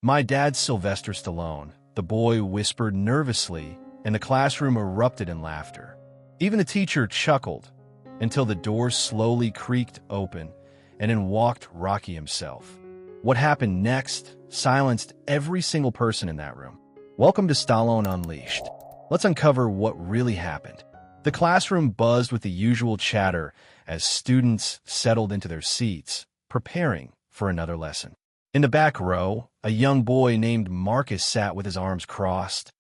My dad's Sylvester Stallone, the boy whispered nervously, and the classroom erupted in laughter. Even the teacher chuckled, until the door slowly creaked open, and in walked Rocky himself. What happened next silenced every single person in that room. Welcome to Stallone Unleashed. Let's uncover what really happened. The classroom buzzed with the usual chatter as students settled into their seats, preparing for another lesson. In the back row, a young boy named Marcus sat with his arms crossed,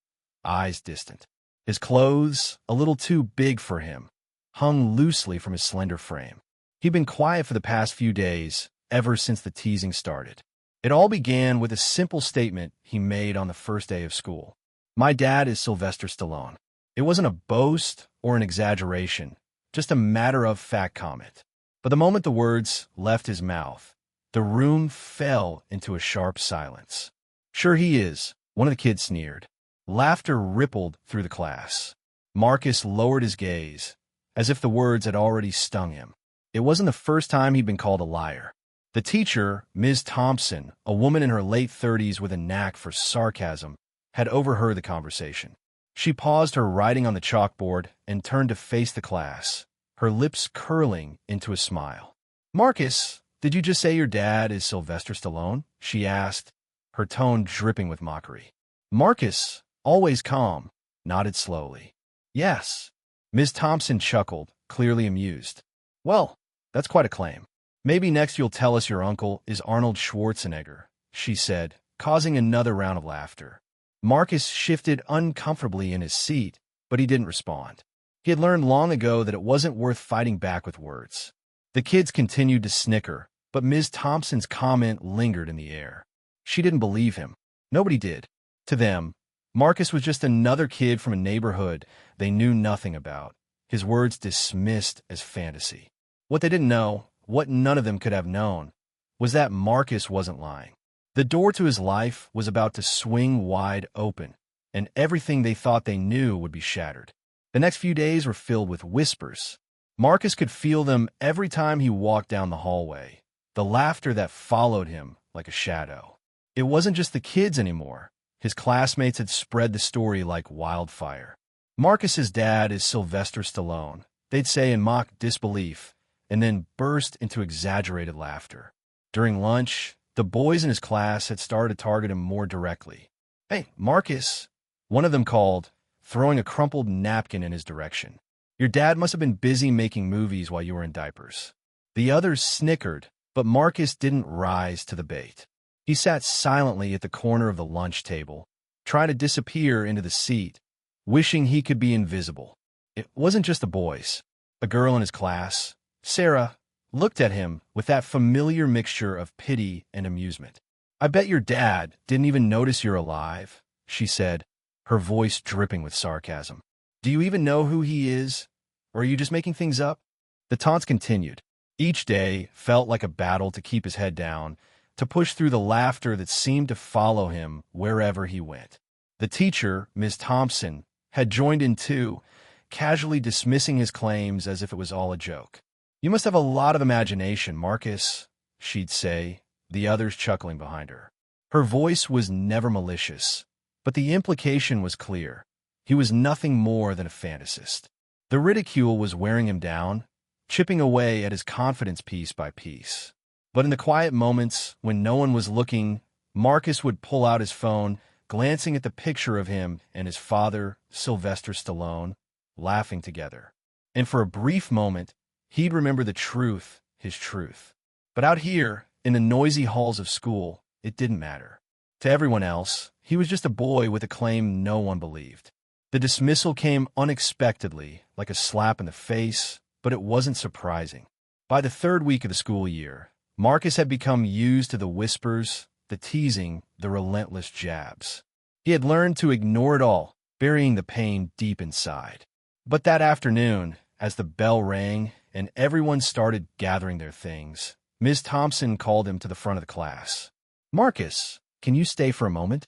eyes distant. His clothes, a little too big for him, hung loosely from his slender frame. He'd been quiet for the past few days, ever since the teasing started. It all began with a simple statement he made on the first day of school. My dad is Sylvester Stallone. It wasn't a boast or an exaggeration, just a matter-of-fact comment. But the moment the words left his mouth, the room fell into a sharp silence. Sure he is, one of the kids sneered. Laughter rippled through the class. Marcus lowered his gaze, as if the words had already stung him. It wasn't the first time he'd been called a liar. The teacher, Ms. Thompson, a woman in her late 30s with a knack for sarcasm, had overheard the conversation. She paused her writing on the chalkboard and turned to face the class, her lips curling into a smile. "Marcus, did you just say your dad is Sylvester Stallone?" she asked, her tone dripping with mockery. Marcus, always calm, nodded slowly. "Yes." Ms. Thompson chuckled, clearly amused. "Well, that's quite a claim. Maybe next you'll tell us your uncle is Arnold Schwarzenegger," she said, causing another round of laughter. Marcus shifted uncomfortably in his seat, but he didn't respond. He had learned long ago that it wasn't worth fighting back with words. The kids continued to snicker, but Ms. Thompson's comment lingered in the air. She didn't believe him. Nobody did. To them, Marcus was just another kid from a neighborhood they knew nothing about, his words dismissed as fantasy. What they didn't know, what none of them could have known, was that Marcus wasn't lying. The door to his life was about to swing wide open, and everything they thought they knew would be shattered. The next few days were filled with whispers. Marcus could feel them every time he walked down the hallway, the laughter that followed him like a shadow. It wasn't just the kids anymore. His classmates had spread the story like wildfire. Marcus's dad is Sylvester Stallone, they'd say in mock disbelief, and then burst into exaggerated laughter. During lunch, the boys in his class had started to target him more directly. "Hey, Marcus," one of them called, throwing a crumpled napkin in his direction. "Your dad must have been busy making movies while you were in diapers." The others snickered, but Marcus didn't rise to the bait. He sat silently at the corner of the lunch table, trying to disappear into the seat, wishing he could be invisible. It wasn't just the boys. A girl in his class, Sarah, looked at him with that familiar mixture of pity and amusement. "I bet your dad didn't even notice you're alive," she said, her voice dripping with sarcasm. "Do you even know who he is? Or are you just making things up?" The taunts continued. Each day felt like a battle to keep his head down, to push through the laughter that seemed to follow him wherever he went. The teacher, Ms. Thompson, had joined in too, casually dismissing his claims as if it was all a joke. "You must have a lot of imagination, Marcus," she'd say, the others chuckling behind her. Her voice was never malicious, but the implication was clear. He was nothing more than a fantasist. The ridicule was wearing him down, chipping away at his confidence piece by piece. But in the quiet moments, when no one was looking, Marcus would pull out his phone, glancing at the picture of him and his father, Sylvester Stallone, laughing together. And for a brief moment, he'd remember the truth, his truth. But out here, in the noisy halls of school, it didn't matter. To everyone else, he was just a boy with a claim no one believed. The dismissal came unexpectedly, like a slap in the face, but it wasn't surprising. By the third week of the school year, Marcus had become used to the whispers, the teasing, the relentless jabs. He had learned to ignore it all, burying the pain deep inside. But that afternoon, as the bell rang and everyone started gathering their things, Ms. Thompson called him to the front of the class. "Marcus, can you stay for a moment?"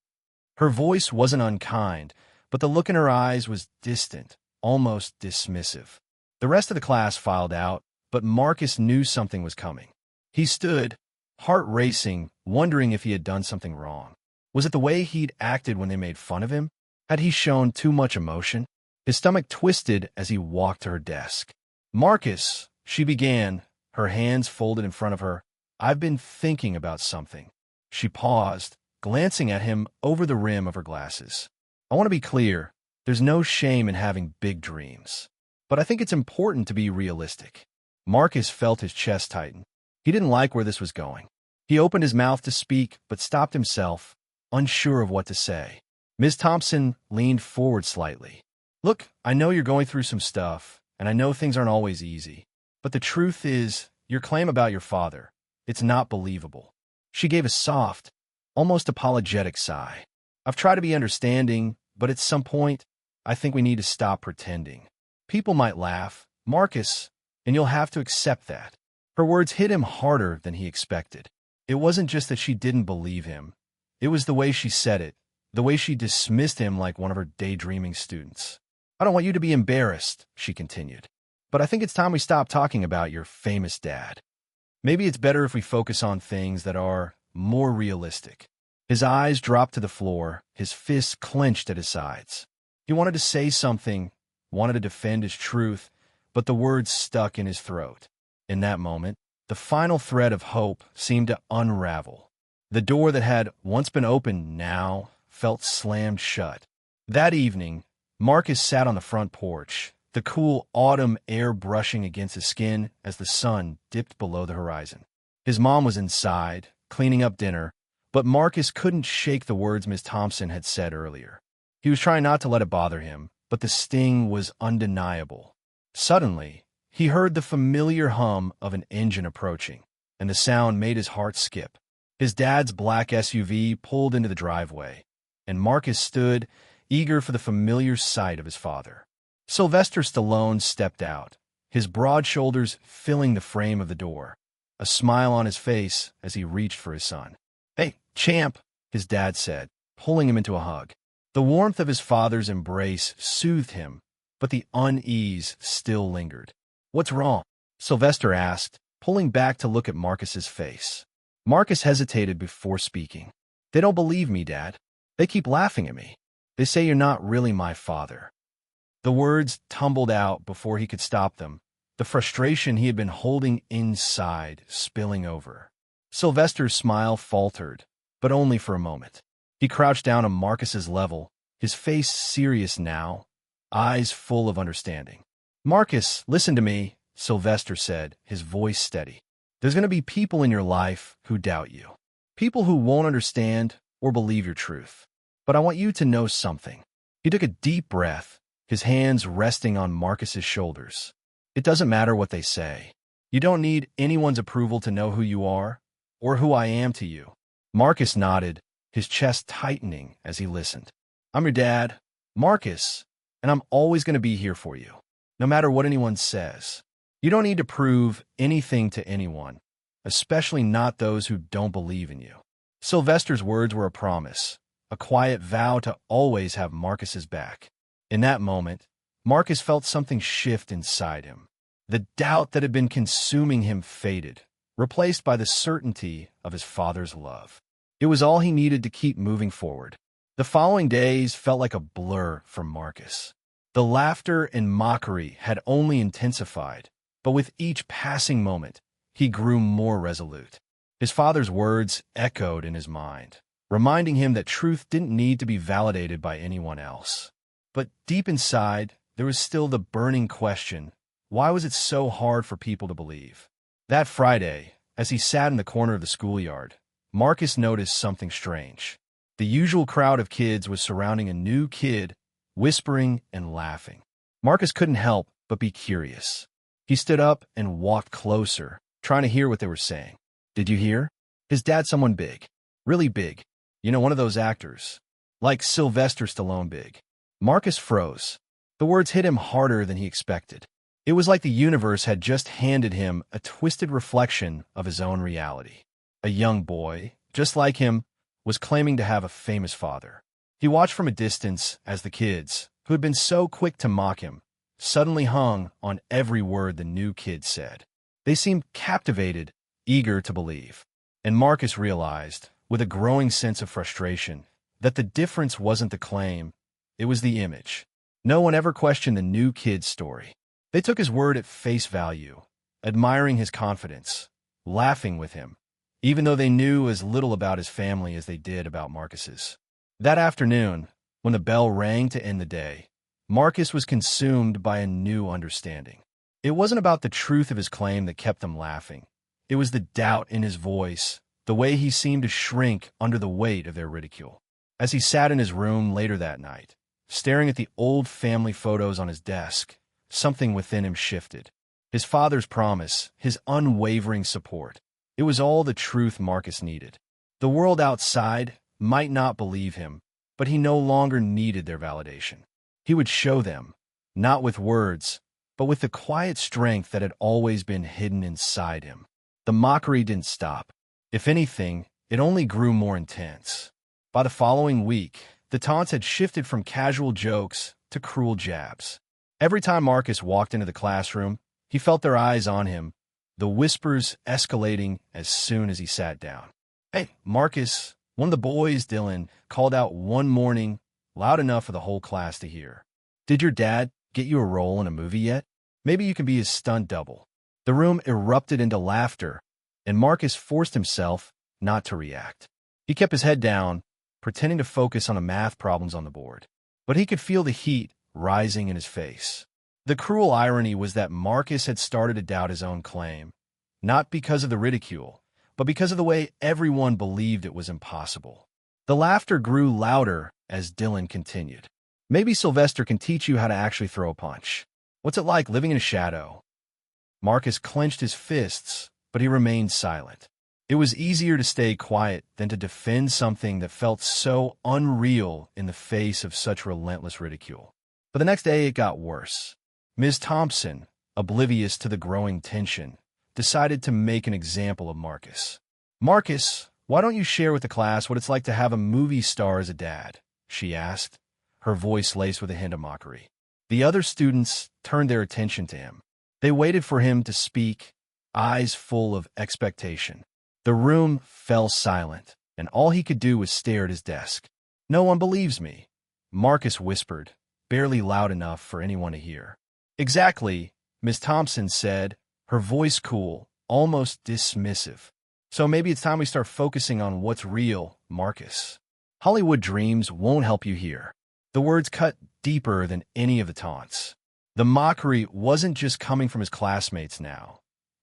Her voice wasn't unkind, but the look in her eyes was distant, almost dismissive. The rest of the class filed out, but Marcus knew something was coming. He stood, heart racing, wondering if he had done something wrong. Was it the way he'd acted when they made fun of him? Had he shown too much emotion? His stomach twisted as he walked to her desk. "Marcus," she began, her hands folded in front of her, "I've been thinking about something." She paused, glancing at him over the rim of her glasses. "I want to be clear. There's no shame in having big dreams. But I think it's important to be realistic." Marcus felt his chest tighten. He didn't like where this was going. He opened his mouth to speak, but stopped himself, unsure of what to say. Ms. Thompson leaned forward slightly. "Look, I know you're going through some stuff, and I know things aren't always easy. But the truth is, your claim about your father, it's not believable." She gave a soft, almost apologetic sigh. "I've tried to be understanding, but at some point, I think we need to stop pretending. People might laugh, Marcus, and you'll have to accept that." Her words hit him harder than he expected. It wasn't just that she didn't believe him. It was the way she said it, the way she dismissed him like one of her daydreaming students. "I don't want you to be embarrassed," she continued. "But I think it's time we stop talking about your famous dad. Maybe it's better if we focus on things that are more realistic." His eyes dropped to the floor, his fists clenched at his sides. He wanted to say something, wanted to defend his truth, but the words stuck in his throat. In that moment, the final thread of hope seemed to unravel. The door that had once been open now felt slammed shut. That evening, Marcus sat on the front porch, the cool autumn air brushing against his skin as the sun dipped below the horizon. His mom was inside, cleaning up dinner, but Marcus couldn't shake the words Miss Thompson had said earlier. He was trying not to let it bother him, but the sting was undeniable. Suddenly, he heard the familiar hum of an engine approaching, and the sound made his heart skip. His dad's black SUV pulled into the driveway, and Marcus stood, eager for the familiar sight of his father. Sylvester Stallone stepped out, his broad shoulders filling the frame of the door, a smile on his face as he reached for his son. "Hey, champ," his dad said, pulling him into a hug. The warmth of his father's embrace soothed him, but the unease still lingered. "What's wrong?" Sylvester asked, pulling back to look at Marcus's face. Marcus hesitated before speaking. "They don't believe me, Dad. They keep laughing at me. They say you're not really my father." The words tumbled out before he could stop them, the frustration he had been holding inside spilling over. Sylvester's smile faltered, but only for a moment. He crouched down on Marcus's level, his face serious now, eyes full of understanding. "Marcus, listen to me," Sylvester said, his voice steady. "There's going to be people in your life who doubt you. People who won't understand or believe your truth. But I want you to know something." He took a deep breath, his hands resting on Marcus's shoulders. "It doesn't matter what they say. You don't need anyone's approval to know who you are, or who I am to you." Marcus nodded, his chest tightening as he listened. "I'm your dad, Marcus, and I'm always going to be here for you, no matter what anyone says. You don't need to prove anything to anyone, especially not those who don't believe in you." Sylvester's words were a promise, a quiet vow to always have Marcus's back. In that moment, Marcus felt something shift inside him. The doubt that had been consuming him faded, replaced by the certainty of his father's love. It was all he needed to keep moving forward. The following days felt like a blur for Marcus. The laughter and mockery had only intensified, but with each passing moment, he grew more resolute. His father's words echoed in his mind, reminding him that truth didn't need to be validated by anyone else. But deep inside, there was still the burning question, why was it so hard for people to believe? That Friday, as he sat in the corner of the schoolyard, Marcus noticed something strange. The usual crowd of kids was surrounding a new kid, whispering and laughing. Marcus couldn't help but be curious. He stood up and walked closer, trying to hear what they were saying. "Did you hear? His dad's someone big. Really big. You know, one of those actors. Like Sylvester Stallone big." Marcus froze. The words hit him harder than he expected. It was like the universe had just handed him a twisted reflection of his own reality. A young boy, just like him, was claiming to have a famous father. He watched from a distance as the kids, who had been so quick to mock him, suddenly hung on every word the new kid said. They seemed captivated, eager to believe. And Marcus realized, with a growing sense of frustration, that the difference wasn't the claim, it was the image. No one ever questioned the new kid's story. They took his word at face value, admiring his confidence, laughing with him, even though they knew as little about his family as they did about Marcus's. That afternoon, when the bell rang to end the day, Marcus was consumed by a new understanding. It wasn't about the truth of his claim that kept them laughing. It was the doubt in his voice, the way he seemed to shrink under the weight of their ridicule. As he sat in his room later that night, staring at the old family photos on his desk, something within him shifted. His father's promise, his unwavering support. It was all the truth Marcus needed. The world outside might not believe him, but he no longer needed their validation. He would show them, not with words, but with the quiet strength that had always been hidden inside him. The mockery didn't stop. If anything, it only grew more intense. By the following week, the taunts had shifted from casual jokes to cruel jabs. Every time Marcus walked into the classroom, he felt their eyes on him, the whispers escalating as soon as he sat down. "Hey, Marcus," one of the boys, Dylan, called out one morning, loud enough for the whole class to hear. "Did your dad get you a role in a movie yet? Maybe you can be his stunt double." The room erupted into laughter, and Marcus forced himself not to react. He kept his head down, pretending to focus on the math problems on the board. But he could feel the heat rising in his face. The cruel irony was that Marcus had started to doubt his own claim, not because of the ridicule, but because of the way everyone believed it was impossible. The laughter grew louder as Dylan continued. "Maybe Sylvester can teach you how to actually throw a punch. What's it like living in a shadow?" Marcus clenched his fists, but he remained silent. It was easier to stay quiet than to defend something that felt so unreal in the face of such relentless ridicule. But the next day it got worse. Ms. Thompson, oblivious to the growing tension, decided to make an example of Marcus. "Marcus, why don't you share with the class what it's like to have a movie star as a dad?" she asked, her voice laced with a hint of mockery. The other students turned their attention to him. They waited for him to speak, eyes full of expectation. The room fell silent, and all he could do was stare at his desk. "No one believes me," Marcus whispered, barely loud enough for anyone to hear. "Exactly," Miss Thompson said, her voice cool, almost dismissive. "So maybe it's time we start focusing on what's real, Marcus. Hollywood dreams won't help you here." The words cut deeper than any of the taunts. The mockery wasn't just coming from his classmates now.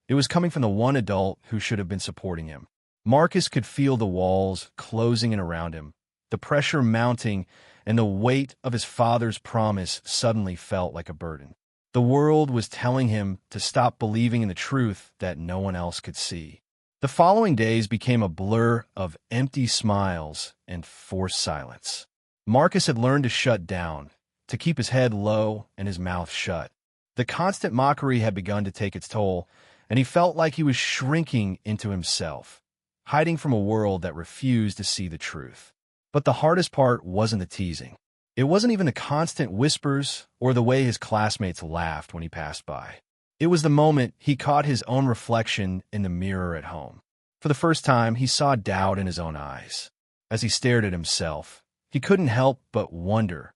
It was coming from the one adult who should have been supporting him. Marcus could feel the walls closing in around him, the pressure mounting, and the weight of his father's promise suddenly felt like a burden. The world was telling him to stop believing in the truth that no one else could see. The following days became a blur of empty smiles and forced silence. Marcus had learned to shut down, to keep his head low and his mouth shut. The constant mockery had begun to take its toll, and he felt like he was shrinking into himself, hiding from a world that refused to see the truth. But the hardest part wasn't the teasing. It wasn't even the constant whispers or the way his classmates laughed when he passed by. It was the moment he caught his own reflection in the mirror at home. For the first time, he saw doubt in his own eyes. As he stared at himself, he couldn't help but wonder,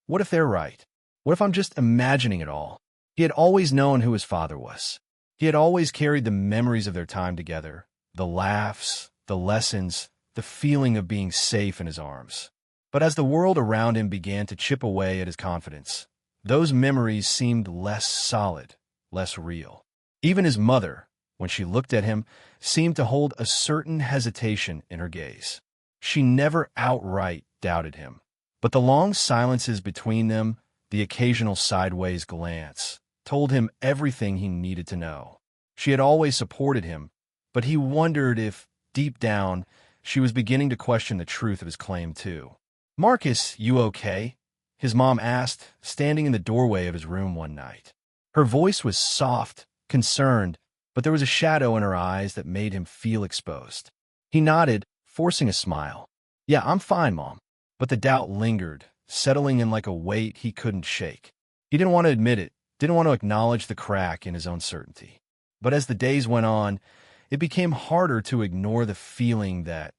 what if they're right? What if I'm just imagining it all? He had always known who his father was. He had always carried the memories of their time together, the laughs, the lessons, the feeling of being safe in his arms. But as the world around him began to chip away at his confidence, those memories seemed less solid, less real. Even his mother, when she looked at him, seemed to hold a certain hesitation in her gaze. She never outright doubted him, but the long silences between them, the occasional sideways glance, told him everything he needed to know. She had always supported him, but he wondered if, deep down, she was beginning to question the truth of his claim too. "Marcus, you okay?" his mom asked, standing in the doorway of his room one night. Her voice was soft, concerned, but there was a shadow in her eyes that made him feel exposed. He nodded, forcing a smile. "Yeah, I'm fine, Mom." But the doubt lingered, settling in like a weight he couldn't shake. He didn't want to admit it, didn't want to acknowledge the crack in his own certainty. But as the days went on, it became harder to ignore the feeling that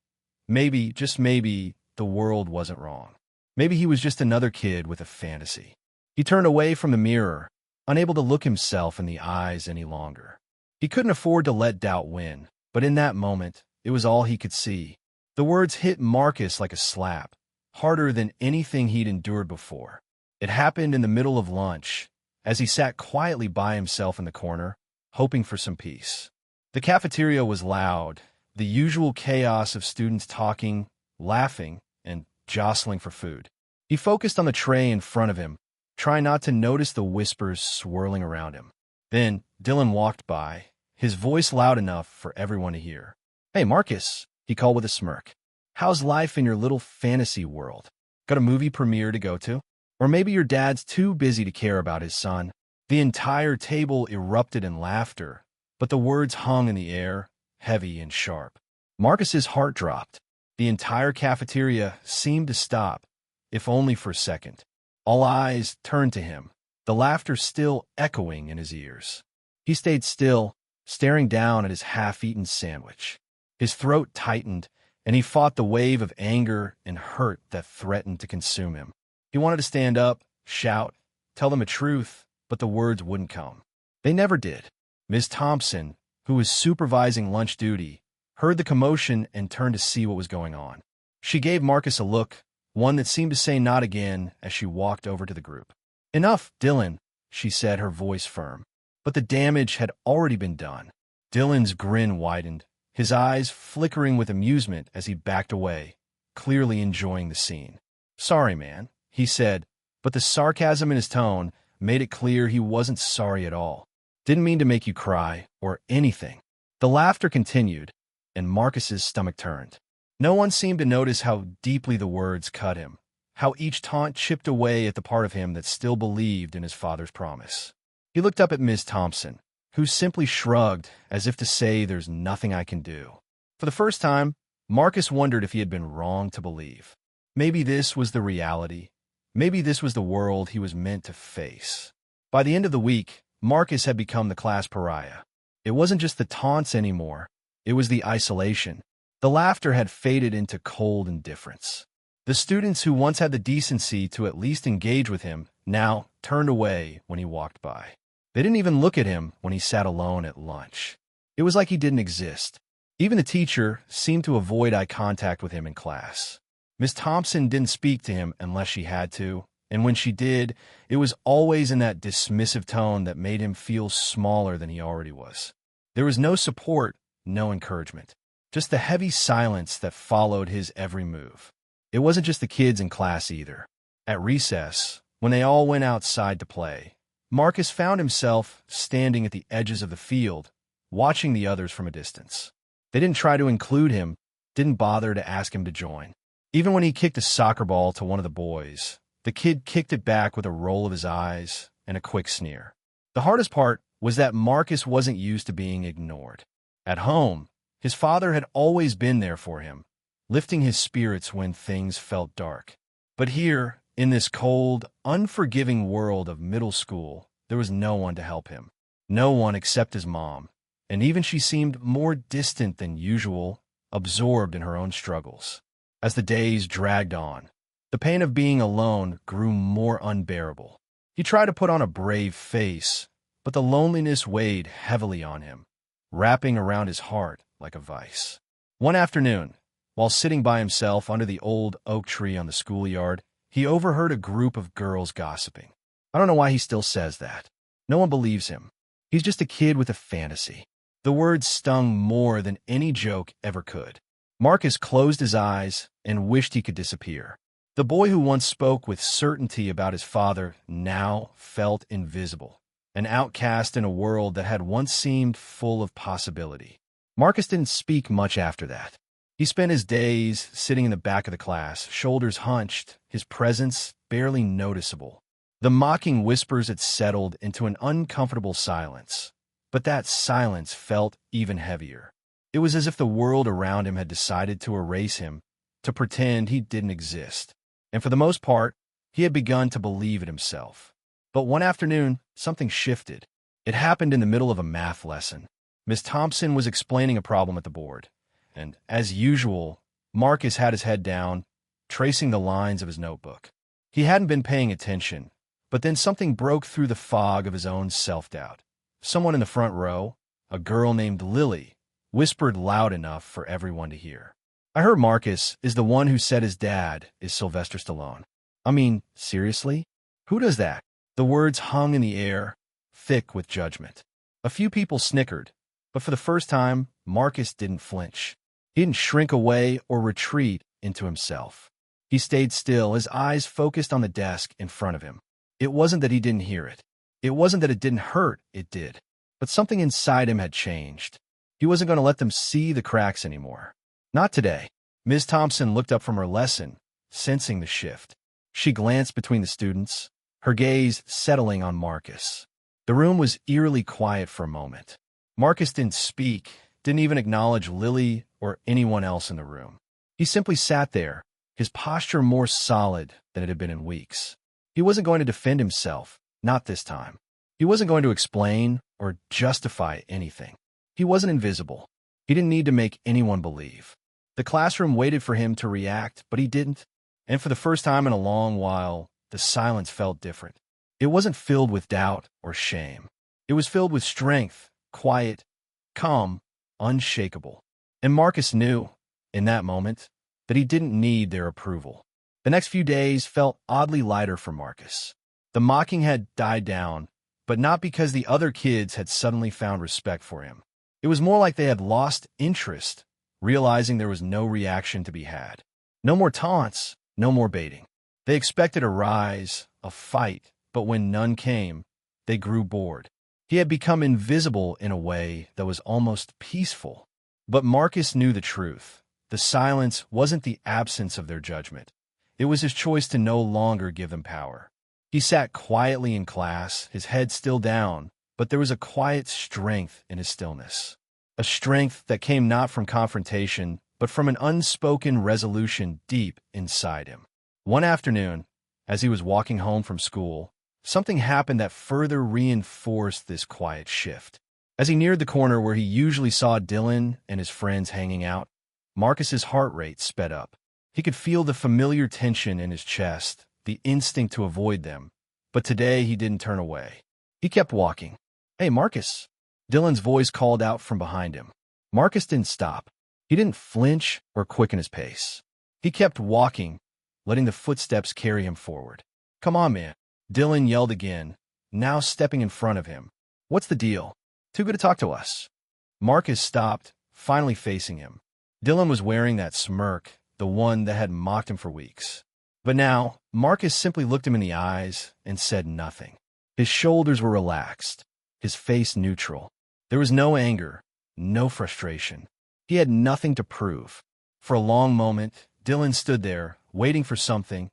maybe, just maybe, the world wasn't wrong. Maybe he was just another kid with a fantasy. He turned away from the mirror, unable to look himself in the eyes any longer. He couldn't afford to let doubt win, but in that moment, it was all he could see. The words hit Marcus like a slap, harder than anything he'd endured before. It happened in the middle of lunch, as he sat quietly by himself in the corner, hoping for some peace. The cafeteria was loud, the usual chaos of students talking, laughing, and jostling for food. He focused on the tray in front of him, trying not to notice the whispers swirling around him. Then Dylan walked by, his voice loud enough for everyone to hear. "Hey, Marcus," he called with a smirk. "How's life in your little fantasy world? Got a movie premiere to go to? Or maybe your dad's too busy to care about his son?" The entire table erupted in laughter, but the words hung in the air, heavy and sharp. Marcus's heart dropped. The entire cafeteria seemed to stop, if only for a second. All eyes turned to him, the laughter still echoing in his ears. He stayed still, staring down at his half-eaten sandwich. His throat tightened, and he fought the wave of anger and hurt that threatened to consume him. He wanted to stand up, shout, tell them the truth, but the words wouldn't come. They never did. Ms. Thompson, who was supervising lunch duty, heard the commotion and turned to see what was going on. She gave Marcus a look, one that seemed to say not again, as she walked over to the group. "Enough, Dylan," she said, her voice firm. But the damage had already been done. Dylan's grin widened, his eyes flickering with amusement as he backed away, clearly enjoying the scene. "Sorry, man," he said, but the sarcasm in his tone made it clear he wasn't sorry at all. "Didn't mean to make you cry, or anything." The laughter continued, and Marcus's stomach turned. No one seemed to notice how deeply the words cut him, how each taunt chipped away at the part of him that still believed in his father's promise. He looked up at Ms. Thompson, who simply shrugged as if to say, "There's nothing I can do." For the first time, Marcus wondered if he had been wrong to believe. Maybe this was the reality. Maybe this was the world he was meant to face. By the end of the week, Marcus had become the class pariah. It wasn't just the taunts anymore. It was the isolation. The laughter had faded into cold indifference. The students who once had the decency to at least engage with him now turned away when he walked by. They didn't even look at him when he sat alone at lunch. It was like he didn't exist. Even the teacher seemed to avoid eye contact with him in class. Miss Thompson didn't speak to him unless she had to, and when she did, it was always in that dismissive tone that made him feel smaller than he already was. There was no support, no encouragement, just the heavy silence that followed his every move. It wasn't just the kids in class either. At recess, when they all went outside to play, Marcus found himself standing at the edges of the field, watching the others from a distance. They didn't try to include him, didn't bother to ask him to join. Even when he kicked a soccer ball to one of the boys, the kid kicked it back with a roll of his eyes and a quick sneer. The hardest part was that Marcus wasn't used to being ignored. At home, his father had always been there for him, lifting his spirits when things felt dark. But here, in this cold, unforgiving world of middle school, there was no one to help him. No one except his mom, and even she seemed more distant than usual, absorbed in her own struggles. As the days dragged on, the pain of being alone grew more unbearable. He tried to put on a brave face, but the loneliness weighed heavily on him, wrapping around his heart like a vice. One afternoon, while sitting by himself under the old oak tree on the schoolyard, he overheard a group of girls gossiping. I don't know why he still says that. No one believes him. He's just a kid with a fantasy. The words stung more than any joke ever could. Marcus closed his eyes and wished he could disappear. The boy who once spoke with certainty about his father now felt invisible, an outcast in a world that had once seemed full of possibility. Marcus didn't speak much after that. He spent his days sitting in the back of the class, shoulders hunched, his presence barely noticeable. The mocking whispers had settled into an uncomfortable silence, but that silence felt even heavier. It was as if the world around him had decided to erase him, to pretend he didn't exist. And for the most part, he had begun to believe it himself. But one afternoon, something shifted. It happened in the middle of a math lesson. Miss Thompson was explaining a problem at the board, and as usual, Marcus had his head down, tracing the lines of his notebook. He hadn't been paying attention, but then something broke through the fog of his own self-doubt. Someone in the front row, a girl named Lily, whispered loud enough for everyone to hear. "I heard Marcus is the one who said his dad is Sylvester Stallone. I mean, seriously? Who does that?" The words hung in the air, thick with judgment. A few people snickered, but for the first time, Marcus didn't flinch. He didn't shrink away or retreat into himself. He stayed still, his eyes focused on the desk in front of him. It wasn't that he didn't hear it. It wasn't that it didn't hurt, it did. But something inside him had changed. He wasn't going to let them see the cracks anymore. Not today. Ms. Thompson looked up from her lesson, sensing the shift. She glanced between the students, her gaze settling on Marcus. The room was eerily quiet for a moment. Marcus didn't speak, didn't even acknowledge Lily or anyone else in the room. He simply sat there, his posture more solid than it had been in weeks. He wasn't going to defend himself, not this time. He wasn't going to explain or justify anything. He wasn't invisible. He didn't need to make anyone believe. The classroom waited for him to react, but he didn't. And for the first time in a long while, the silence felt different. It wasn't filled with doubt or shame. It was filled with strength, quiet, calm, unshakable. And Marcus knew, in that moment, that he didn't need their approval. The next few days felt oddly lighter for Marcus. The mocking had died down, but not because the other kids had suddenly found respect for him. It was more like they had lost interest, realizing there was no reaction to be had. No more taunts, no more baiting. They expected a rise, a fight, but when none came, they grew bored. He had become invisible in a way that was almost peaceful. But Marcus knew the truth. The silence wasn't the absence of their judgment. It was his choice to no longer give them power. He sat quietly in class, his head still down, but there was a quiet strength in his stillness. A strength that came not from confrontation, but from an unspoken resolution deep inside him. One afternoon, as he was walking home from school, something happened that further reinforced this quiet shift. As he neared the corner where he usually saw Dylan and his friends hanging out, Marcus's heart rate sped up. He could feel the familiar tension in his chest, the instinct to avoid them, but today he didn't turn away. He kept walking. "Hey, Marcus!" Dylan's voice called out from behind him. Marcus didn't stop. He didn't flinch or quicken his pace. He kept walking, letting the footsteps carry him forward. "Come on, man!" Dylan yelled again, now stepping in front of him. "What's the deal? Too good to talk to us." Marcus stopped, finally facing him. Dylan was wearing that smirk, the one that had mocked him for weeks. But now, Marcus simply looked him in the eyes and said nothing. His shoulders were relaxed, his face neutral. There was no anger, no frustration. He had nothing to prove. For a long moment, Dylan stood there, waiting for something,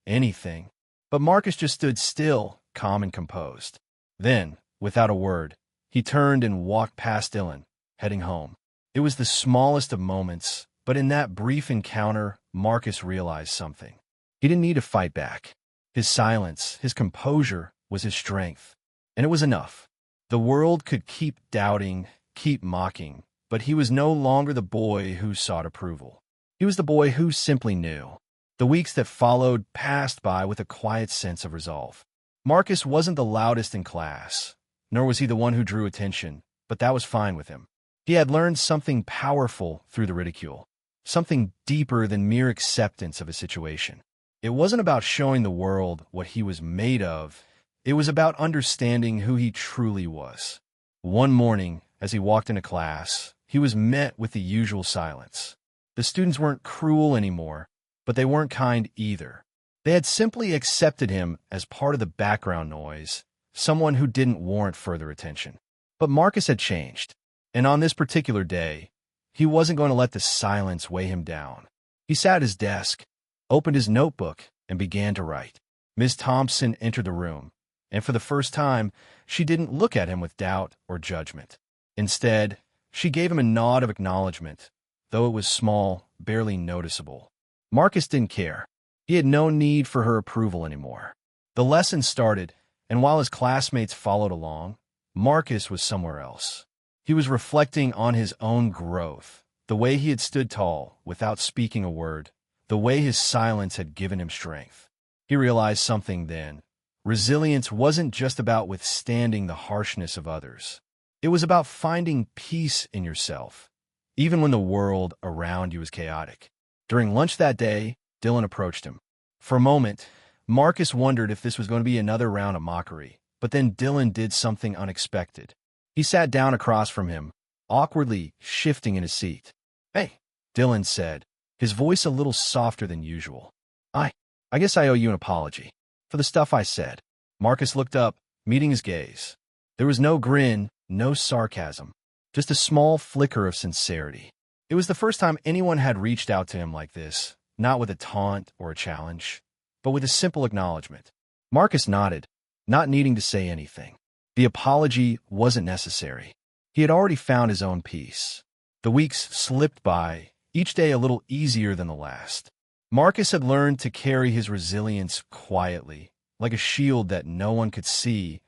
anything. But Marcus just stood still, calm and composed. Then, without a word, he turned and walked past Dylan, heading home. It was the smallest of moments, but in that brief encounter, Marcus realized something. He didn't need to fight back. His silence, his composure, was his strength. And it was enough. The world could keep doubting, keep mocking, but he was no longer the boy who sought approval. He was the boy who simply knew. The weeks that followed passed by with a quiet sense of resolve. Marcus wasn't the loudest in class, nor was he the one who drew attention, but that was fine with him. He had learned something powerful through the ridicule, something deeper than mere acceptance of a situation. It wasn't about showing the world what he was made of. It was about understanding who he truly was. One morning, as he walked into class, he was met with the usual silence. The students weren't cruel anymore, but they weren't kind either. They had simply accepted him as part of the background noise, someone who didn't warrant further attention. But Marcus had changed, and on this particular day, he wasn't going to let the silence weigh him down. He sat at his desk, opened his notebook, and began to write. Ms. Thompson entered the room, and for the first time, she didn't look at him with doubt or judgment. Instead, she gave him a nod of acknowledgement, though it was small, barely noticeable. Marcus didn't care. He had no need for her approval anymore. The lesson started, and while his classmates followed along, Marcus was somewhere else. He was reflecting on his own growth, The way he had stood tall, without speaking a word, the way his silence had given him strength. He realized something then. Resilience wasn't just about withstanding the harshness of others. It was about finding peace in yourself, even when the world around you was chaotic. During lunch that day, Dylan approached him. For a moment, Marcus wondered if this was going to be another round of mockery, but then Dylan did something unexpected. He sat down across from him, awkwardly shifting in his seat. "Hey," Dylan said, his voice a little softer than usual. I guess I owe you an apology for the stuff I said." Marcus looked up, meeting his gaze. There was no grin, no sarcasm, just a small flicker of sincerity. It was the first time anyone had reached out to him like this, not with a taunt or a challenge, but with a simple acknowledgement. Marcus nodded, not needing to say anything. The apology wasn't necessary. He had already found his own peace. The weeks slipped by, each day a little easier than the last. Marcus had learned to carry his resilience quietly, like a shield that no one could see,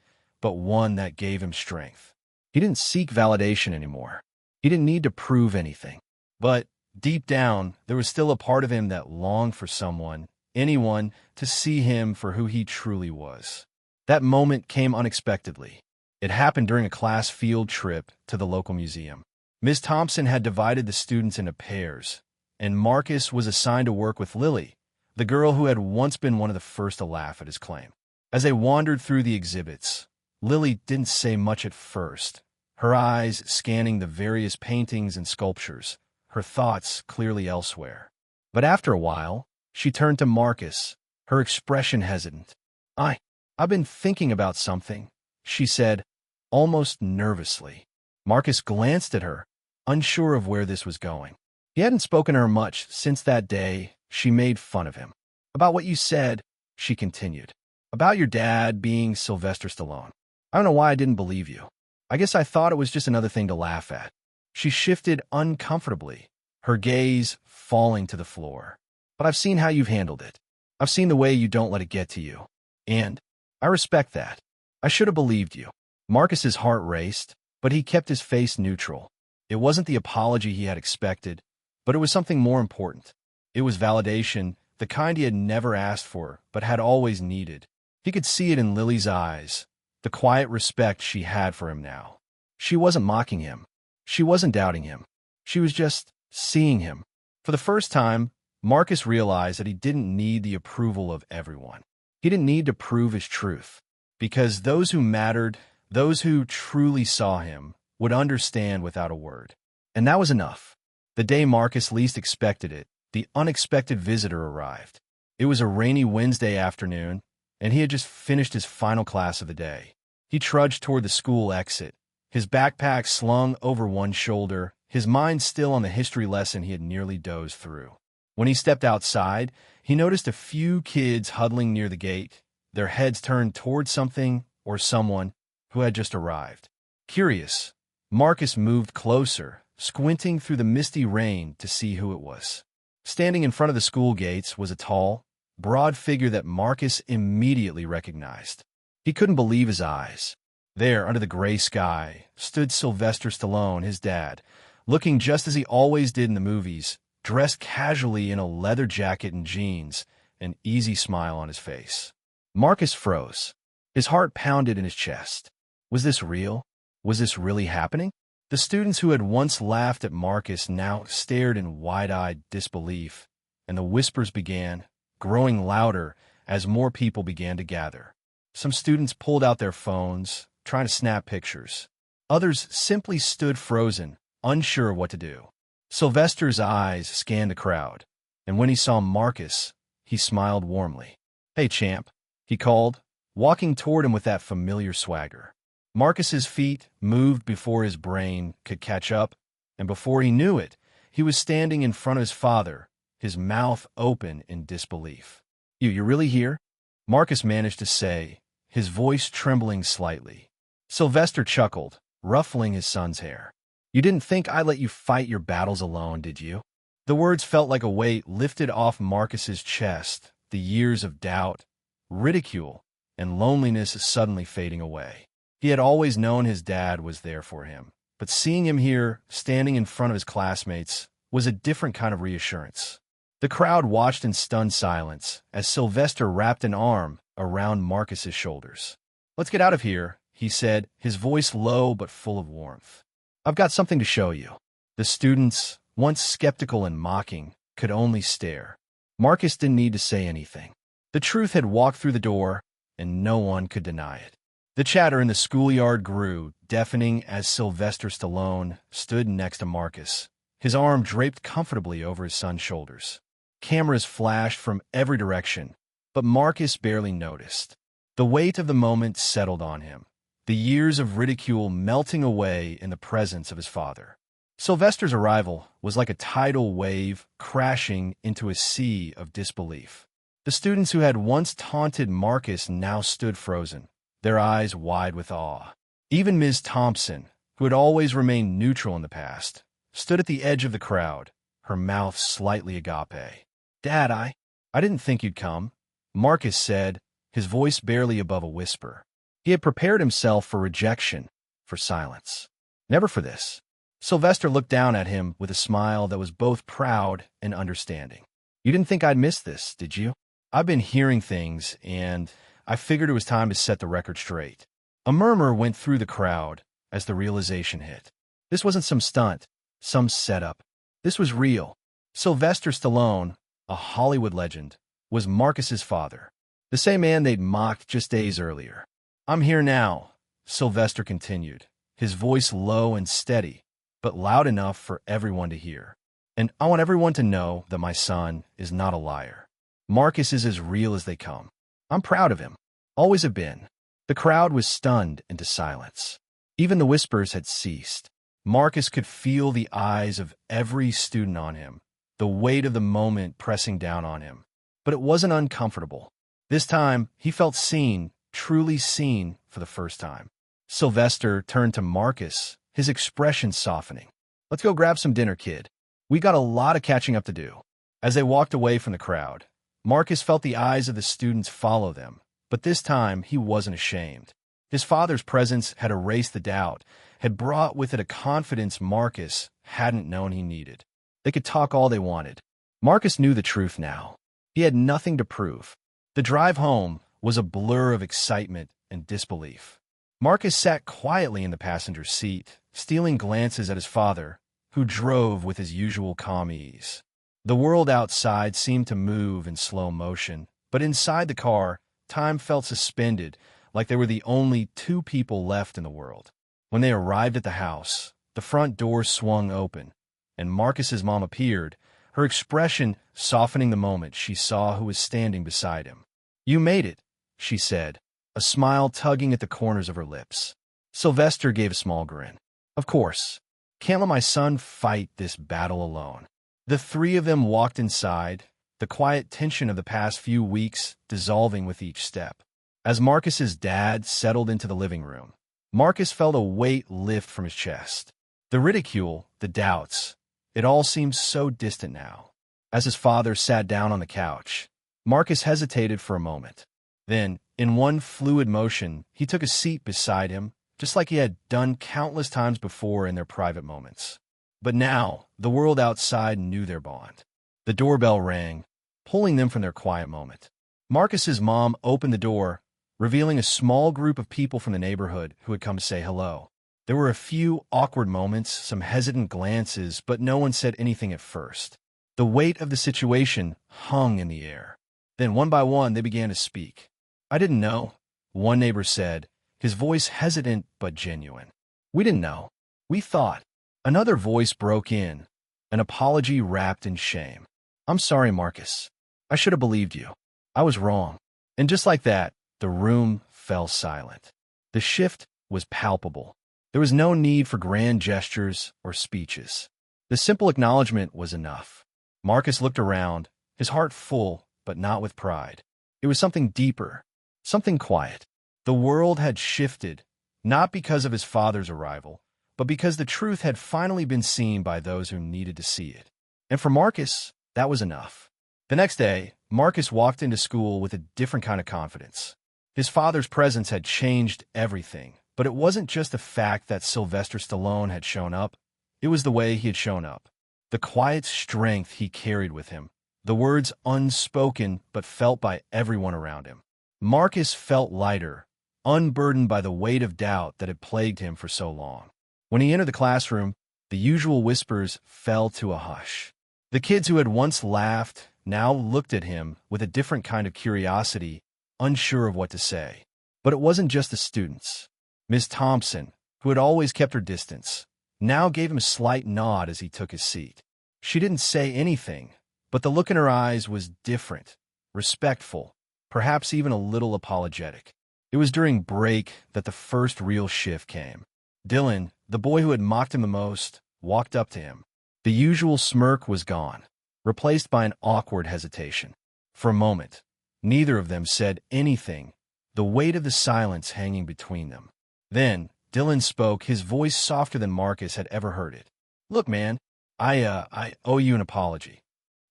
but one that gave him strength. He didn't seek validation anymore. He didn't need to prove anything. But deep down, there was still a part of him that longed for someone, anyone, to see him for who he truly was. That moment came unexpectedly. It happened during a class field trip to the local museum. Ms. Thompson had divided the students into pairs, and Marcus was assigned to work with Lily, the girl who had once been one of the first to laugh at his claim. As they wandered through the exhibits, Lily didn't say much at first, her eyes scanning the various paintings and sculptures, her thoughts clearly elsewhere. But after a while, she turned to Marcus, her expression hesitant. I've been thinking about something," she said, almost nervously. Marcus glanced at her, unsure of where this was going. He hadn't spoken to her much since that day she made fun of him. "About what you said," she continued. "About your dad being Sylvester Stallone. I don't know why I didn't believe you. I guess I thought it was just another thing to laugh at." She shifted uncomfortably, her gaze falling to the floor. "But I've seen how you've handled it. I've seen the way you don't let it get to you. And I respect that. I should have believed you." Marcus's heart raced, but he kept his face neutral. It wasn't the apology he had expected, but it was something more important. It was validation, the kind he had never asked for, but had always needed. He could see it in Lily's eyes, the quiet respect she had for him now. She wasn't mocking him. She wasn't doubting him. She was just seeing him. For the first time, Marcus realized that he didn't need the approval of everyone. He didn't need to prove his truth, because those who mattered, those who truly saw him, would understand without a word. And that was enough. The day Marcus least expected it, the unexpected visitor arrived. It was a rainy Wednesday afternoon, and he had just finished his final class of the day. He trudged toward the school exit, his backpack slung over one shoulder, his mind still on the history lesson he had nearly dozed through. When he stepped outside, he noticed a few kids huddling near the gate, their heads turned toward something or someone who had just arrived. Curious, Marcus moved closer, squinting through the misty rain to see who it was. Standing in front of the school gates was a tall, broad figure that Marcus immediately recognized. He couldn't believe his eyes. There, under the gray sky, stood Sylvester Stallone, his dad, looking just as he always did in the movies, dressed casually in a leather jacket and jeans, an easy smile on his face. Marcus froze. His heart pounded in his chest. Was this real? Was this really happening? The students who had once laughed at Marcus now stared in wide-eyed disbelief, and the whispers began, growing louder as more people began to gather. Some students pulled out their phones, trying to snap pictures. Others simply stood frozen, unsure of what to do. Sylvester's eyes scanned the crowd, and when he saw Marcus, he smiled warmly. "Hey, champ," he called, walking toward him with that familiar swagger. Marcus's feet moved before his brain could catch up, and before he knew it, he was standing in front of his father, his mouth open in disbelief. You're really here?" Marcus managed to say, his voice trembling slightly. Sylvester chuckled, ruffling his son's hair. "You didn't think I'd let you fight your battles alone, did you?" The words felt like a weight lifted off Marcus's chest, the years of doubt, ridicule, and loneliness suddenly fading away. He had always known his dad was there for him, but seeing him here, standing in front of his classmates, was a different kind of reassurance. The crowd watched in stunned silence as Sylvester wrapped an arm around Marcus's shoulders. "Let's get out of here," he said, his voice low but full of warmth. "I've got something to show you." The students, once skeptical and mocking, could only stare. Marcus didn't need to say anything. The truth had walked through the door, and no one could deny it. The chatter in the schoolyard grew, deafening as Sylvester Stallone stood next to Marcus, his arm draped comfortably over his son's shoulders. Cameras flashed from every direction, but Marcus barely noticed. The weight of the moment settled on him, the years of ridicule melting away in the presence of his father. Sylvester's arrival was like a tidal wave crashing into a sea of disbelief. The students who had once taunted Marcus now stood frozen, their eyes wide with awe. Even Ms. Thompson, who had always remained neutral in the past, stood at the edge of the crowd, her mouth slightly agape. "Dad, I didn't think you'd come," Marcus said, his voice barely above a whisper. He had prepared himself for rejection, for silence. Never for this. Sylvester looked down at him with a smile that was both proud and understanding. "You didn't think I'd miss this, did you? I've been hearing things, and I figured it was time to set the record straight." A murmur went through the crowd as the realization hit. This wasn't some stunt, some setup. This was real. Sylvester Stallone, a Hollywood legend, was Marcus's father, the same man they'd mocked just days earlier. "I'm here now," Sylvester continued, his voice low and steady, but loud enough for everyone to hear. "And I want everyone to know that my son is not a liar. Marcus is as real as they come. I'm proud of him. Always have been." The crowd was stunned into silence. Even the whispers had ceased. Marcus could feel the eyes of every student on him, the weight of the moment pressing down on him. But it wasn't uncomfortable. This time, he felt seen, truly seen for the first time. Sylvester turned to Marcus, his expression softening. "Let's go grab some dinner, kid. We got a lot of catching up to do." As they walked away from the crowd, Marcus felt the eyes of the students follow them, but this time he wasn't ashamed. His father's presence had erased the doubt, had brought with it a confidence Marcus hadn't known he needed. They could talk all they wanted. Marcus knew the truth now. He had nothing to prove. The drive home was a blur of excitement and disbelief. Marcus sat quietly in the passenger seat, stealing glances at his father, who drove with his usual calm ease. The world outside seemed to move in slow motion, but inside the car, time felt suspended, like there were the only two people left in the world. When they arrived at the house, the front door swung open, and Marcus's mom appeared, her expression softening the moment she saw who was standing beside him. "You made it," she said, a smile tugging at the corners of her lips. Sylvester gave a small grin. "Of course. Can't let my son fight this battle alone." The three of them walked inside, the quiet tension of the past few weeks dissolving with each step. As Marcus's dad settled into the living room, Marcus felt a weight lift from his chest. The ridicule, the doubts, it all seemed so distant now. As his father sat down on the couch, Marcus hesitated for a moment. Then, in one fluid motion, he took a seat beside him, just like he had done countless times before in their private moments. But now, the world outside knew their bond. The doorbell rang, pulling them from their quiet moment. Marcus's mom opened the door, revealing a small group of people from the neighborhood who had come to say hello. There were a few awkward moments, some hesitant glances, but no one said anything at first. The weight of the situation hung in the air. Then, one by one, they began to speak. "I didn't know," one neighbor said, his voice hesitant but genuine. "We didn't know. We thought." Another voice broke in, an apology wrapped in shame. "I'm sorry, Marcus. I should have believed you. I was wrong." And just like that, the room fell silent. The shift was palpable. There was no need for grand gestures or speeches. The simple acknowledgement was enough. Marcus looked around, his heart full, but not with pride. It was something deeper, something quiet. The world had shifted, not because of his father's arrival, but because the truth had finally been seen by those who needed to see it. And for Marcus, that was enough. The next day, Marcus walked into school with a different kind of confidence. His father's presence had changed everything, but it wasn't just the fact that Sylvester Stallone had shown up. It was the way he had shown up. the quiet strength he carried with him, the words unspoken but felt by everyone around him. Marcus felt lighter, unburdened by the weight of doubt that had plagued him for so long. When he entered the classroom, the usual whispers fell to a hush. The kids who had once laughed now looked at him with a different kind of curiosity, unsure of what to say. But it wasn't just the students. Miss Thompson, who had always kept her distance, now gave him a slight nod as he took his seat. She didn't say anything, but the look in her eyes was different, respectful, perhaps even a little apologetic. It was during break that the first real shift came. Dylan, the boy who had mocked him the most, walked up to him. The usual smirk was gone, replaced by an awkward hesitation. For a moment, neither of them said anything, the weight of the silence hanging between them. Then, Dylan spoke, his voice softer than Marcus had ever heard it. "Look, man, I owe you an apology."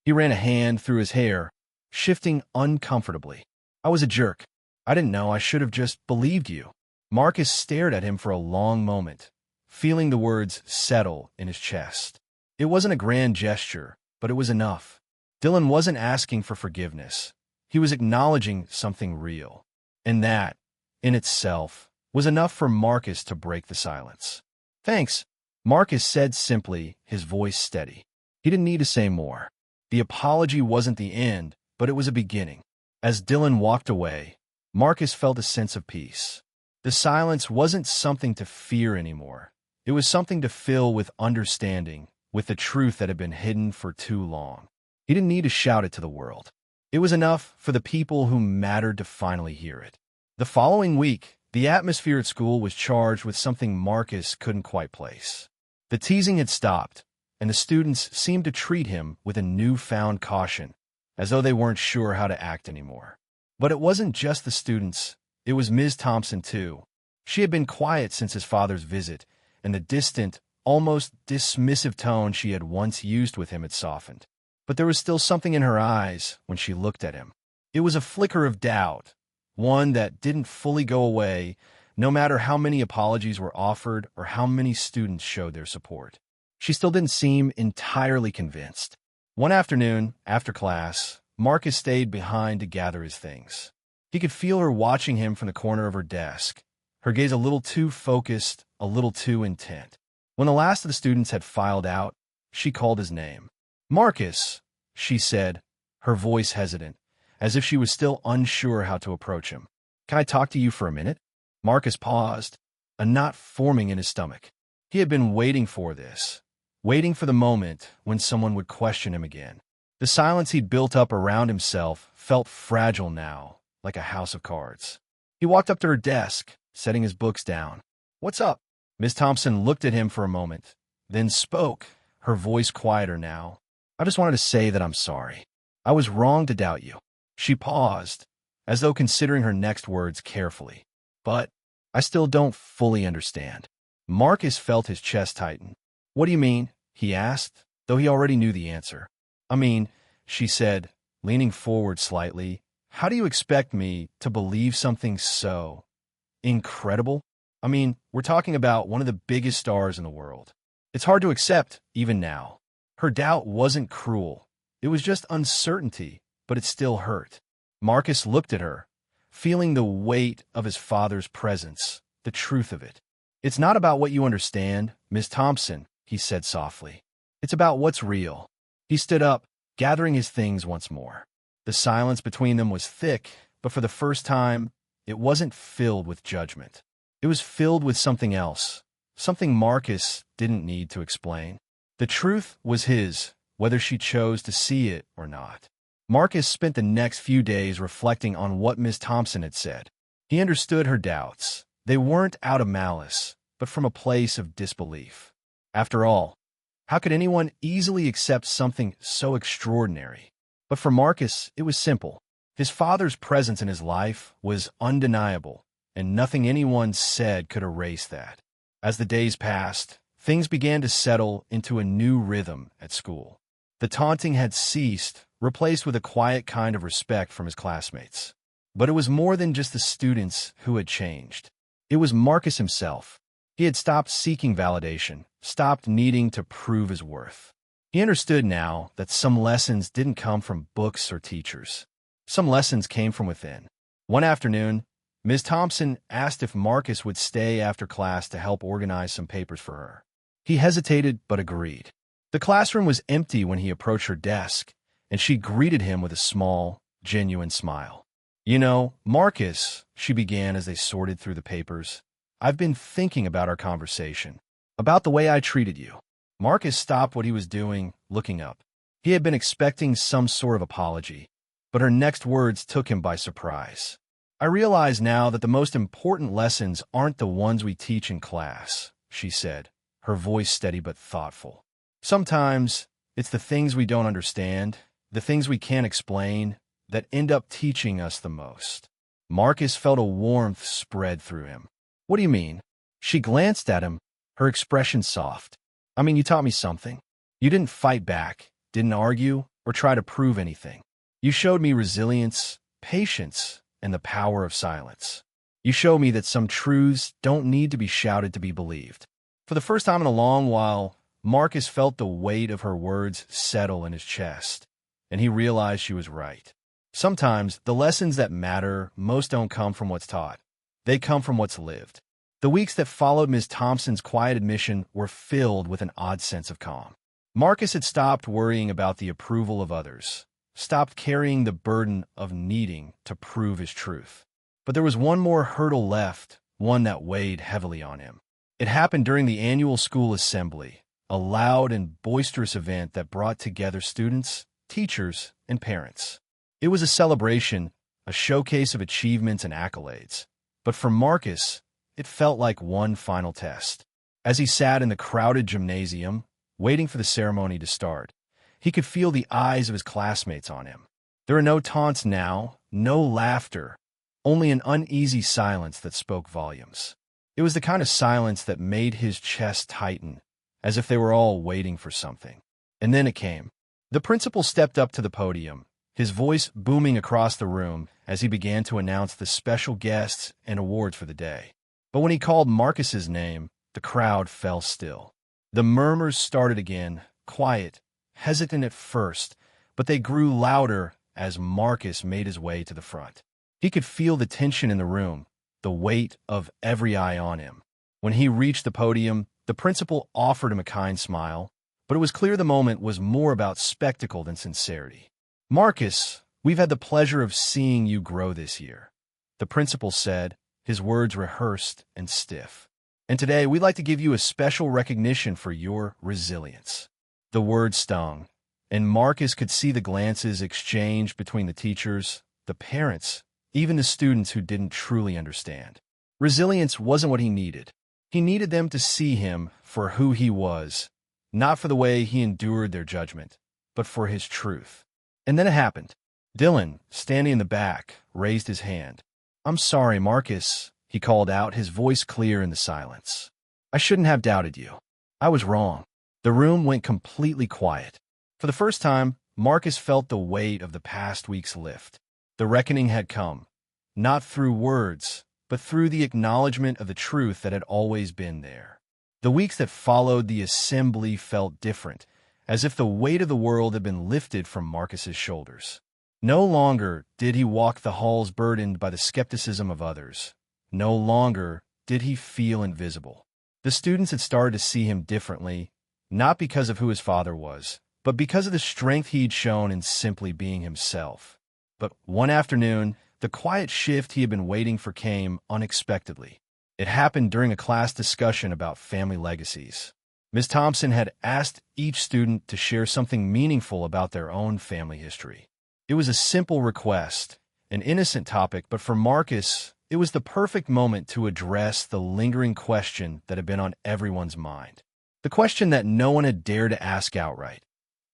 He ran a hand through his hair, shifting uncomfortably. "I was a jerk. I didn't know. I should have just believed you." Marcus stared at him for a long moment, feeling the words settle in his chest. It wasn't a grand gesture, but it was enough. Dylan wasn't asking for forgiveness. He was acknowledging something real. And that, in itself, was enough for Marcus to break the silence. "Thanks," Marcus said simply, his voice steady. He didn't need to say more. The apology wasn't the end, but it was a beginning. As Dylan walked away, Marcus felt a sense of peace. The silence wasn't something to fear anymore. It was something to fill with understanding, with the truth that had been hidden for too long. He didn't need to shout it to the world. It was enough for the people who mattered to finally hear it. The following week, the atmosphere at school was charged with something Marcus couldn't quite place. The teasing had stopped, and the students seemed to treat him with a newfound caution, as though they weren't sure how to act anymore. But it wasn't just the students. It was Ms. Thompson, too. She had been quiet since his father's visit, and the distant, almost dismissive tone she had once used with him had softened. But there was still something in her eyes when she looked at him. It was a flicker of doubt, one that didn't fully go away, no matter how many apologies were offered or how many students showed their support. She still didn't seem entirely convinced. One afternoon, after class, Marcus stayed behind to gather his things. He could feel her watching him from the corner of her desk, her gaze a little too focused, a little too intent. When the last of the students had filed out, she called his name. "Marcus," she said, her voice hesitant, as if she was still unsure how to approach him. "Can I talk to you for a minute?" Marcus paused, a knot forming in his stomach. He had been waiting for this, waiting for the moment when someone would question him again. The silence he'd built up around himself felt fragile now, like a house of cards. He walked up to her desk, setting his books down. "What's up?" Miss Thompson looked at him for a moment, then spoke, her voice quieter now. "I just wanted to say that I'm sorry. I was wrong to doubt you." She paused, as though considering her next words carefully. "But I still don't fully understand." Marcus felt his chest tighten. "What do you mean?" he asked, though he already knew the answer. "I mean," she said, leaning forward slightly, "how do you expect me to believe something so incredible? I mean, we're talking about one of the biggest stars in the world. It's hard to accept, even now." Her doubt wasn't cruel. It was just uncertainty, but it still hurt. Marcus looked at her, feeling the weight of his father's presence, the truth of it. "It's not about what you understand, Miss Thompson," he said softly. "It's about what's real." He stood up, gathering his things once more. The silence between them was thick, but for the first time, it wasn't filled with judgment. It was filled with something else, something Marcus didn't need to explain. The truth was his, whether she chose to see it or not. Marcus spent the next few days reflecting on what Miss Thompson had said. He understood her doubts. They weren't out of malice, but from a place of disbelief. After all, how could anyone easily accept something so extraordinary? But for Marcus, it was simple. His father's presence in his life was undeniable, and nothing anyone said could erase that. As the days passed, things began to settle into a new rhythm at school. The taunting had ceased, replaced with a quiet kind of respect from his classmates. But it was more than just the students who had changed. It was Marcus himself. He had stopped seeking validation, stopped needing to prove his worth. He understood now that some lessons didn't come from books or teachers. Some lessons came from within. One afternoon, Ms. Thompson asked if Marcus would stay after class to help organize some papers for her. He hesitated but agreed. The classroom was empty when he approached her desk, and she greeted him with a small, genuine smile. "You know, Marcus," she began as they sorted through the papers, "I've been thinking about our conversation, about the way I treated you." Marcus stopped what he was doing, looking up. He had been expecting some sort of apology, but her next words took him by surprise. "I realize now that the most important lessons aren't the ones we teach in class," she said, her voice steady but thoughtful. "Sometimes it's the things we don't understand, the things we can't explain, that end up teaching us the most." Marcus felt a warmth spread through him. "What do you mean?" She glanced at him, her expression soft. "I mean, you taught me something. You didn't fight back, didn't argue, or try to prove anything. You showed me resilience, patience, and the power of silence. You showed me that some truths don't need to be shouted to be believed." For the first time in a long while, Marcus felt the weight of her words settle in his chest, and he realized she was right. Sometimes the lessons that matter most don't come from what's taught. They come from what's lived. The weeks that followed Ms. Thompson's quiet admission were filled with an odd sense of calm. Marcus had stopped worrying about the approval of others, stopped carrying the burden of needing to prove his truth. But there was one more hurdle left, one that weighed heavily on him. It happened during the annual school assembly, a loud and boisterous event that brought together students, teachers, and parents. It was a celebration, a showcase of achievements and accolades. But for Marcus, it felt like one final test. As he sat in the crowded gymnasium, waiting for the ceremony to start, he could feel the eyes of his classmates on him. There were no taunts now, no laughter, only an uneasy silence that spoke volumes. It was the kind of silence that made his chest tighten, as if they were all waiting for something. And then it came. The principal stepped up to the podium, his voice booming across the room as he began to announce the special guests and awards for the day. But when he called Marcus's name, the crowd fell still. The murmurs started again, quiet, hesitant at first, but they grew louder as Marcus made his way to the front. He could feel the tension in the room, the weight of every eye on him. When he reached the podium, the principal offered him a kind smile, but it was clear the moment was more about spectacle than sincerity. "Marcus, we've had the pleasure of seeing you grow this year," the principal said, his words rehearsed and stiff. "And today we'd like to give you a special recognition for your resilience." The word stung, and Marcus could see the glances exchanged between the teachers, the parents, even the students who didn't truly understand. Resilience wasn't what he needed. He needed them to see him for who he was, not for the way he endured their judgment, but for his truth. And then it happened. Dylan, standing in the back, raised his hand. "I'm sorry, Marcus," he called out, his voice clear in the silence. "I shouldn't have doubted you. I was wrong." The room went completely quiet. For the first time, Marcus felt the weight of the past week's lift. The reckoning had come, not through words, but through the acknowledgement of the truth that had always been there. The weeks that followed the assembly felt different, as if the weight of the world had been lifted from Marcus's shoulders. No longer did he walk the halls burdened by the skepticism of others. No longer did he feel invisible. The students had started to see him differently, not because of who his father was, but because of the strength he'd shown in simply being himself. But one afternoon, the quiet shift he had been waiting for came unexpectedly. It happened during a class discussion about family legacies. Ms. Thompson had asked each student to share something meaningful about their own family history. It was a simple request, an innocent topic, but for Marcus, it was the perfect moment to address the lingering question that had been on everyone's mind. The question that no one had dared to ask outright.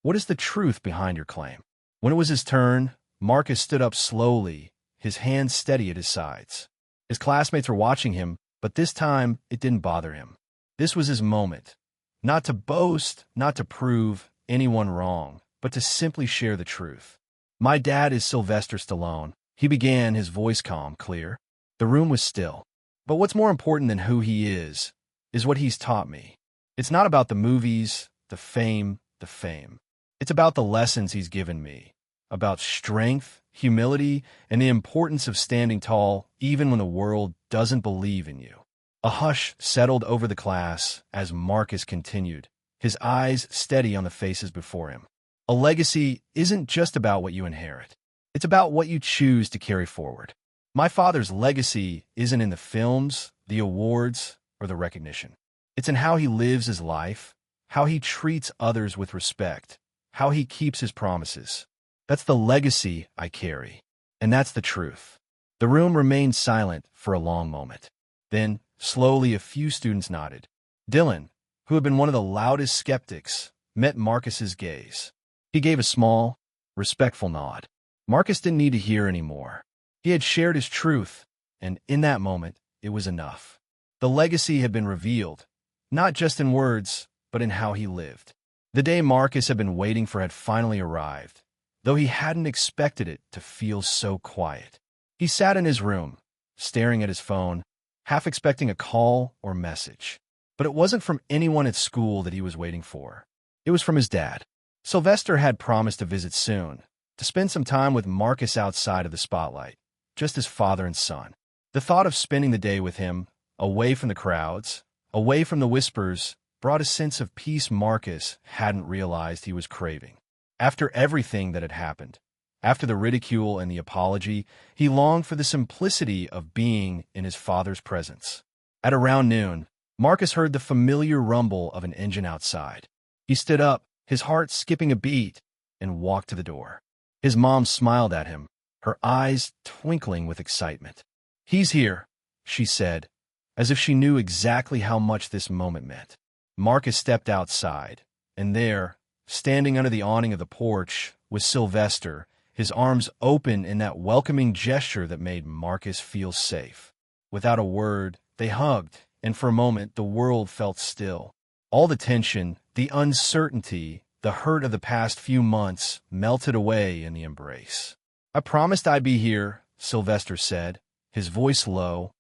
What is the truth behind your claim? When it was his turn, Marcus stood up slowly, his hands steady at his sides. His classmates were watching him, but this time it didn't bother him. This was his moment. Not to boast, not to prove anyone wrong, but to simply share the truth. "My dad is Sylvester Stallone," he began, his voice calm, clear. The room was still. "But what's more important than who he is what he's taught me. It's not about the movies, the fame, the fame. It's about the lessons he's given me, about strength, humility, and the importance of standing tall even when the world doesn't believe in you. A hush settled over the class as Marcus continued, his eyes steady on the faces before him. A legacy isn't just about what you inherit. It's about what you choose to carry forward. My father's legacy isn't in the films, the awards, or the recognition. It's in how he lives his life, how he treats others with respect, how he keeps his promises. That's the legacy I carry, and that's the truth. The room remained silent for a long moment. Then, slowly, a few students nodded. Dylan, who had been one of the loudest skeptics, met Marcus's gaze. He gave a small, respectful nod. Marcus didn't need to hear anymore. He had shared his truth, and in that moment, it was enough. The legacy had been revealed, not just in words, but in how he lived. The day Marcus had been waiting for had finally arrived, though he hadn't expected it to feel so quiet. He sat in his room, staring at his phone, half expecting a call or message. But it wasn't from anyone at school that he was waiting for. It was from his dad. Sylvester had promised to visit soon, to spend some time with Marcus outside of the spotlight, just as father and son. The thought of spending the day with him, away from the crowds, away from the whispers, brought a sense of peace Marcus hadn't realized he was craving. After everything that had happened, after the ridicule and the apology, he longed for the simplicity of being in his father's presence. At around noon, Marcus heard the familiar rumble of an engine outside. He stood up, his heart skipping a beat, and walked to the door. His mom smiled at him, her eyes twinkling with excitement. "He's here," she said, as if she knew exactly how much this moment meant. Marcus stepped outside, and there, standing under the awning of the porch, was Sylvester, his arms open in that welcoming gesture that made Marcus feel safe. Without a word, they hugged, and for a moment the world felt still. All the tension, the uncertainty, the hurt of the past few months melted away in the embrace. "I promised I'd be here," Sylvester said, his voice low,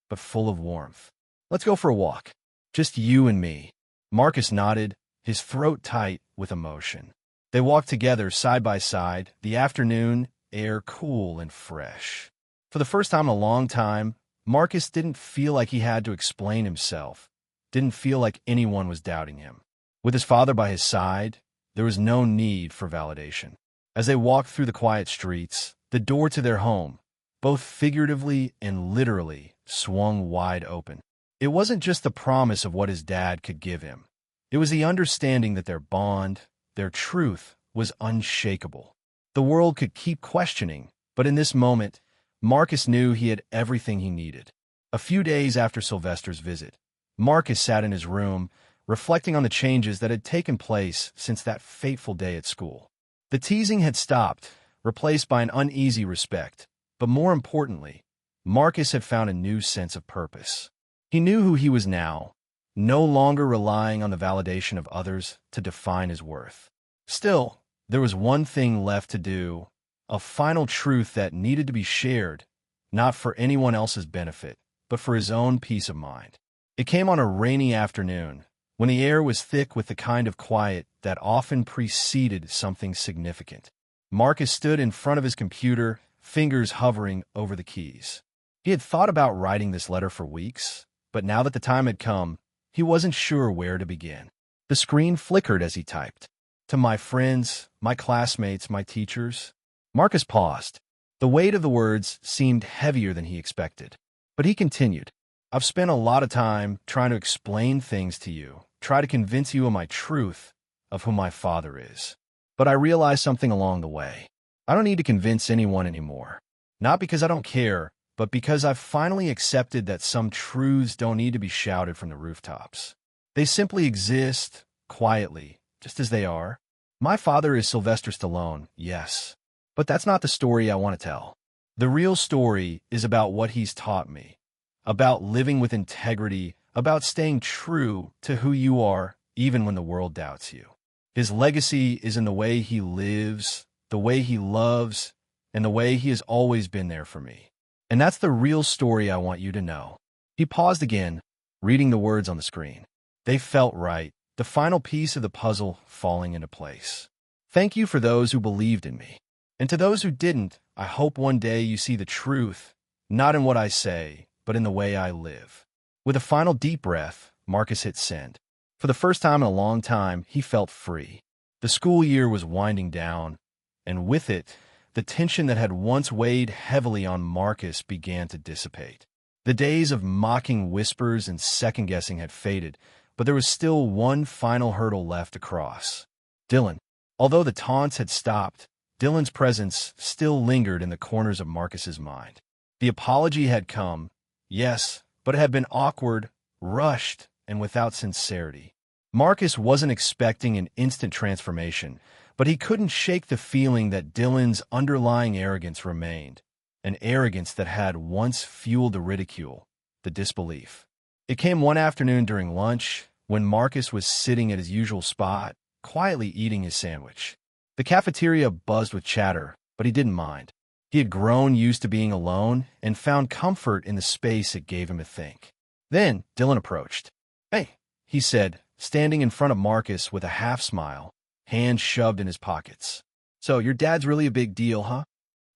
but full of warmth. "Let's go for a walk. Just you and me." Marcus nodded, his throat tight with emotion. They walked together side by side, the afternoon air cool and fresh. For the first time in a long time, Marcus didn't feel like he had to explain himself, didn't feel like anyone was doubting him. With his father by his side, there was no need for validation. As they walked through the quiet streets, the door to their home, both figuratively and literally, swung wide open. It wasn't just the promise of what his dad could give him. It was the understanding that their bond, their truth, was unshakable. The world could keep questioning, but in this moment, Marcus knew he had everything he needed. A few days after Sylvester's visit, Marcus sat in his room, reflecting on the changes that had taken place since that fateful day at school. The teasing had stopped, replaced by an uneasy respect, but more importantly, Marcus had found a new sense of purpose. He knew who he was now, no longer relying on the validation of others to define his worth. Still, there was one thing left to do, a final truth that needed to be shared, not for anyone else's benefit, but for his own peace of mind. It came on a rainy afternoon, when the air was thick with the kind of quiet that often preceded something significant. Marcus stood in front of his computer, fingers hovering over the keys. He had thought about writing this letter for weeks, but now that the time had come, he wasn't sure where to begin. The screen flickered as he typed. "To my friends, my classmates, my teachers." Marcus paused. The weight of the words seemed heavier than he expected. But he continued, "I've spent a lot of time trying to explain things to you, try to convince you of my truth, of who my father is. But I realized something along the way. I don't need to convince anyone anymore. Not because I don't care, but because I've finally accepted that some truths don't need to be shouted from the rooftops. They simply exist, quietly, just as they are. My father is Sylvester Stallone, yes, but that's not the story I want to tell. The real story is about what he's taught me, about living with integrity, about staying true to who you are, even when the world doubts you. His legacy is in the way he lives, the way he loves, and the way he has always been there for me. And that's the real story I want you to know." He paused again, reading the words on the screen. They felt right, the final piece of the puzzle falling into place. Thank you for those who believed in me. And to those who didn't, I hope one day you see the truth, not in what I say, but in the way I live. With a final deep breath, Marcus hit send. For the first time in a long time, he felt free. The school year was winding down, and with it, the tension that had once weighed heavily on Marcus began to dissipate. The days of mocking whispers and second-guessing had faded, but there was still one final hurdle left to cross. Dylan. Although the taunts had stopped, Dylan's presence still lingered in the corners of Marcus's mind. The apology had come, yes, but it had been awkward, rushed, and without sincerity. Marcus wasn't expecting an instant transformation, but he couldn't shake the feeling that Dylan's underlying arrogance remained, an arrogance that had once fueled the ridicule, the disbelief. It came one afternoon during lunch, when Marcus was sitting at his usual spot, quietly eating his sandwich. The cafeteria buzzed with chatter, but he didn't mind. He had grown used to being alone and found comfort in the space it gave him to think. Then Dylan approached. "Hey," he said, standing in front of Marcus with a half-smile, hands shoved in his pockets. "So your dad's really a big deal, huh?"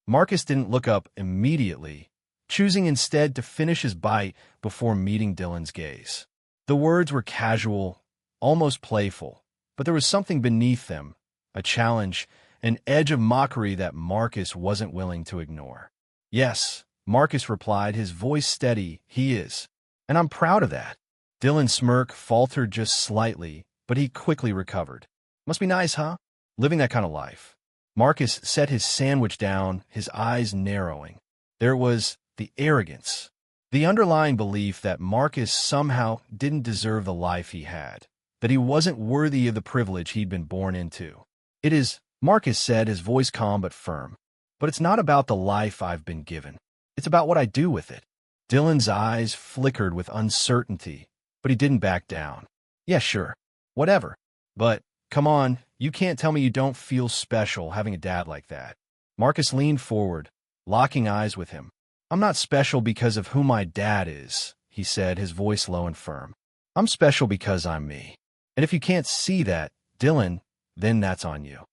Marcus didn't look up immediately, choosing instead to finish his bite before meeting Dylan's gaze. The words were casual, almost playful, but there was something beneath them, a challenge, an edge of mockery that Marcus wasn't willing to ignore. "Yes," Marcus replied, his voice steady, "he is. And I'm proud of that." Dylan's smirk faltered just slightly, but he quickly recovered. "Must be nice, huh? Living that kind of life." Marcus set his sandwich down, his eyes narrowing. There was the arrogance, the underlying belief that Marcus somehow didn't deserve the life he had, that he wasn't worthy of the privilege he'd been born into. "It is," Marcus said, his voice calm but firm, "but it's not about the life I've been given. It's about what I do with it." Dylan's eyes flickered with uncertainty, but he didn't back down. "Yeah, sure. Whatever. But, come on, you can't tell me you don't feel special having a dad like that." Marcus leaned forward, locking eyes with him. "I'm not special because of who my dad is," he said, his voice low and firm. "I'm special because I'm me. And if you can't see that, Dylan, then that's on you."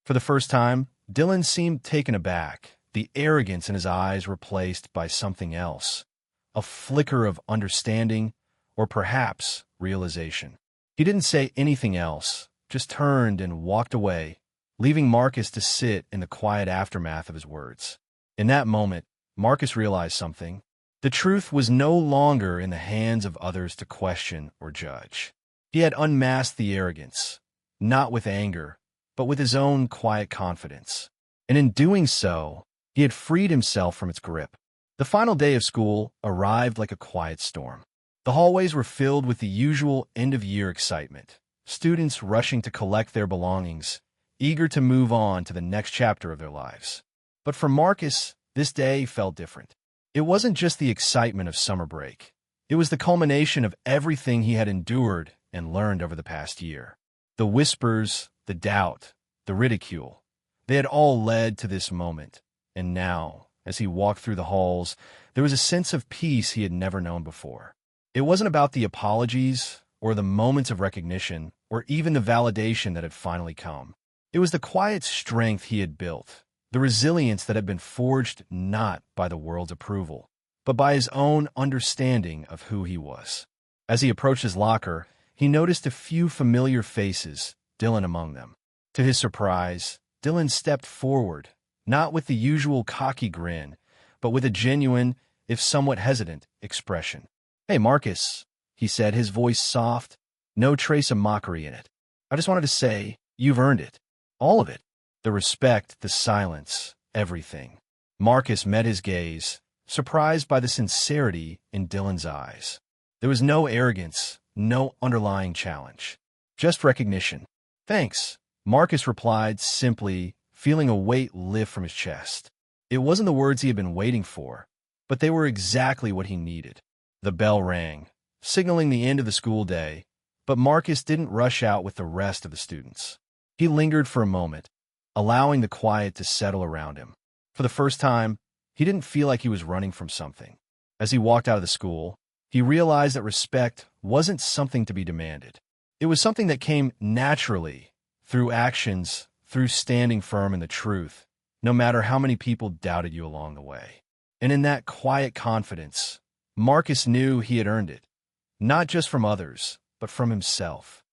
For the first time, Dylan seemed taken aback, the arrogance in his eyes replaced by something else, a flicker of understanding, or perhaps realization. He didn't say anything else, just turned and walked away, leaving Marcus to sit in the quiet aftermath of his words. In that moment, Marcus realized something. The truth was no longer in the hands of others to question or judge. He had unmasked the arrogance, not with anger, but with his own quiet confidence. And in doing so, he had freed himself from its grip. The final day of school arrived like a quiet storm. The hallways were filled with the usual end-of-year excitement, students rushing to collect their belongings, eager to move on to the next chapter of their lives. But for Marcus, this day felt different. It wasn't just the excitement of summer break. It was the culmination of everything he had endured and learned over the past year. The whispers, the doubt, the ridicule, they had all led to this moment. And now, as he walked through the halls, there was a sense of peace he had never known before. It wasn't about the apologies, or the moments of recognition, or even the validation that had finally come. It was the quiet strength he had built, the resilience that had been forged not by the world's approval, but by his own understanding of who he was. As he approached his locker, he noticed a few familiar faces, Dylan among them. To his surprise, Dylan stepped forward, not with the usual cocky grin, but with a genuine, if somewhat hesitant, expression. "Hey, Marcus," he said, his voice soft, no trace of mockery in it. "I just wanted to say, you've earned it. All of it. The respect, the silence, everything." Marcus met his gaze, surprised by the sincerity in Dylan's eyes. There was no arrogance, no underlying challenge, just recognition. "Thanks," Marcus replied simply, feeling a weight lift from his chest. It wasn't the words he had been waiting for, but they were exactly what he needed. The bell rang, signaling the end of the school day, but Marcus didn't rush out with the rest of the students. He lingered for a moment, allowing the quiet to settle around him. For the first time, he didn't feel like he was running from something. As he walked out of the school, he realized that respect wasn't something to be demanded. It was something that came naturally, through actions, through standing firm in the truth, no matter how many people doubted you along the way. And in that quiet confidence, Marcus knew he had earned it, not just from others, but from himself.